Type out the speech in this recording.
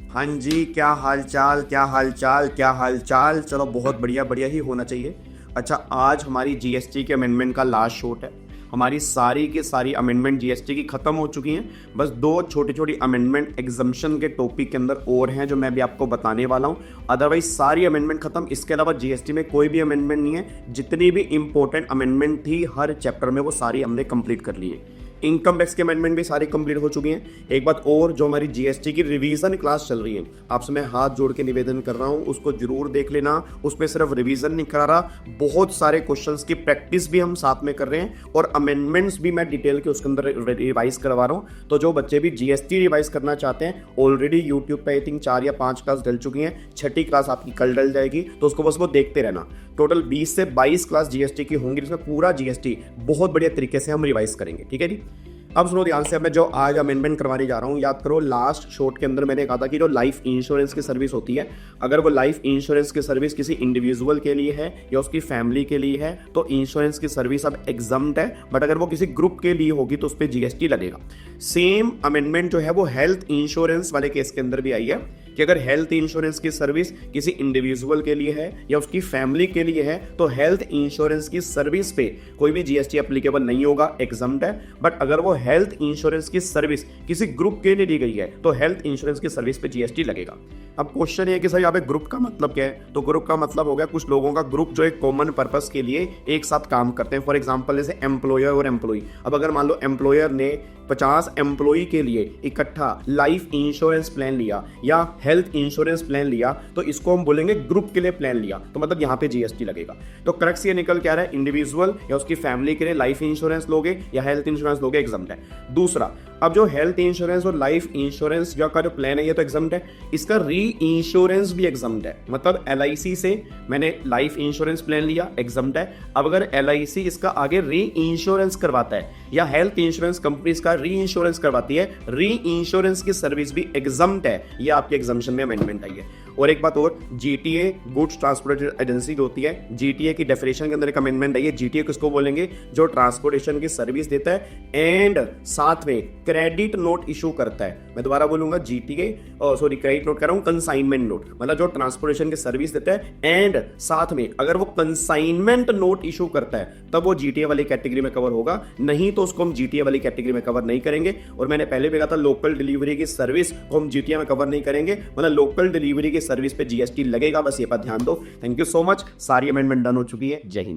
हाँ जी, क्या हाल चाल, क्या हाल चाल, क्या हाल चाल। चलो बहुत बढ़िया, बढ़िया ही होना चाहिए। अच्छा, आज हमारी जीएसटी के अमेंडमेंट का लास्ट शोट है। हमारी सारी की सारी अमेंडमेंट जीएसटी की खत्म हो चुकी हैं। बस दो छोटी छोटी अमेंडमेंट एग्जम्पशन के टॉपिक के अंदर और हैं जो मैं भी आपको बताने वाला हूँ। अदरवाइज सारी अमेंडमेंट खत्म। इसके अलावा जीएसटी में कोई भी अमेंडमेंट नहीं है। जितनी भी इंपॉर्टेंट अमेंडमेंट थी हर चैप्टर में वो सारी हमने कंप्लीट कर ली है। इनकम टैक्स के अमेंडमेंट भी सारी कंप्लीट हो चुकी हैं। एक बात और, जो हमारी जीएसटी की रिवीजन क्लास चल रही है, आपसे मैं हाथ जोड़ के निवेदन कर रहा हूं उसको जरूर देख लेना। उसमें सिर्फ रिवीजन नहीं करा रहा, बहुत सारे क्वेश्चंस की प्रैक्टिस भी हम साथ में कर रहे हैं और अमेंडमेंट्स भी मैं डिटेल के उसके अंदर रिवाइज करवा रहा हूं। तो जो बच्चे भी जीएसटी रिवाइज करना चाहते हैं, ऑलरेडी यूट्यूब पे आई थिंक 4 या 5 क्लास डल चुकी हैं। छठी क्लास आपकी कल डल जाएगी, तो उसको बस वो देखते रहना। टोटल 20 से 22 क्लास जीएसटी की होंगी, जिसमें पूरा जीएसटी बहुत बढ़िया तरीके से हम रिवाइज करेंगे। ठीक है जी। अब सुनो ध्यान से, अब मैं जो आज अमेंडमेंट करवाने जा रहा हूँ, याद करो लास्ट शॉट के अंदर मैंने कहा था कि जो लाइफ इंश्योरेंस की सर्विस होती है, अगर वो लाइफ इंश्योरेंस की सर्विस किसी इंडिविजुअल के लिए है या उसकी फैमिली के लिए है तो इंश्योरेंस की सर्विस अब एग्जम्प्ट है। बट अगर वो किसी ग्रुप के लिए होगी तो उस पर जीएसटी लगेगा। सेम अमेंडमेंट जो है वो हेल्थ इंश्योरेंस वाले केस के अंदर भी आई है कि अगर हेल्थ इंश्योरेंस की सर्विस किसी इंडिविजुअल के लिए है या उसकी फैमिली के लिए है तो हेल्थ इंश्योरेंस की सर्विस पे कोई भी जीएसटी एप्लीकेबल नहीं होगा, एग्जम्प्ट है। बट अगर वो हेल्थ इंश्योरेंस की सर्विस किसी ग्रुप के लिए दी गई है तो हेल्थ इंश्योरेंस की सर्विस पे जीएसटी लगेगा। अब क्वेश्चन है कि सर यहाँ पे ग्रुप का मतलब क्या है? तो ग्रुप का मतलब हो गया कुछ लोगों का ग्रुप जो एक कॉमन पर्पस के लिए एक साथ काम करते हैं। फॉर एग्जांपल जैसे एम्प्लॉयर और एम्प्लॉई। अब अगर मान लो एम्प्लॉयर ने 50 एम्प्लॉई के लिए इकट्ठा लाइफ इंश्योरेंस प्लान लिया या हेल्थ इंश्योरेंस प्लान लिया तो इसको हम बोलेंगे ग्रुप के लिए प्लान लिया, तो मतलब यहाँ पे जीएसटी लगेगा। तो करेक्ट ये निकल क्या रहा है, इंडिविजुअल या उसकी फैमिली के लिए लाइफ इंश्योरेंस लोगे या हेल्थ इंश्योरेंस लोगे, एग्जम्प्ट है। दूसरा, अब जो हेल्थ इंश्योरेंस और लाइफ इंश्योरेंस जो का जो प्लान है ये तो एग्जम्प्ट है, इसका री इंश्योरेंस भी एग्जम्प्ट है। मतलब एलआईसी से मैंने लाइफ इंश्योरेंस प्लान लिया, एग्जम्प्ट है। अब अगर एलआईसी इसका आगे री इंश्योरेंस करवाता है या हेल्थ इंश्योरेंस कंपनी इसका री इंश्योरेंस करवाती है, री इंश्योरेंस की सर्विस भी एग्जम्प्ट है। ये आपके एग्जम्पशन में अमेंडमेंट आई है। और एक बात और, जीटीए गुड्स ट्रांसपोर्टेशन एजेंसी होती है, जीटीए की डेफिनेशन के अंदर एक अमेंडमेंट आई है। जीटीए किसको बोलेंगे? जो ट्रांसपोर्टेशन की सर्विस देता है एंड साथ में क्रेडिट नोट इशू करता है। मैं दोबारा बोलूंगा, जीटीए सॉरी क्रेडिट नोट कह रहा हूं, कंसाइनमेंट नोट, मतलब जो ट्रांसपोर्टेशन की सर्विस देता है एंड साथ में अगर वो कंसाइनमेंट नोट इशू करता है तब वो जीटीए वाली कैटेगरी में कवर होगा, नहीं तो उसको हम जीटीए वाली कैटेगरी में कवर नहीं करेंगे। और मैंने पहले भी कहा था लोकल डिलीवरी की सर्विस को हम जीटीए में कवर नहीं करेंगे, मतलब लोकल डिलीवरी की सर्विस पे जीएसटी लगेगा, बस ये पर ध्यान दो। Thank you so much. सारी अमेंडमेंट डन हो चुकी है। जय हिंद।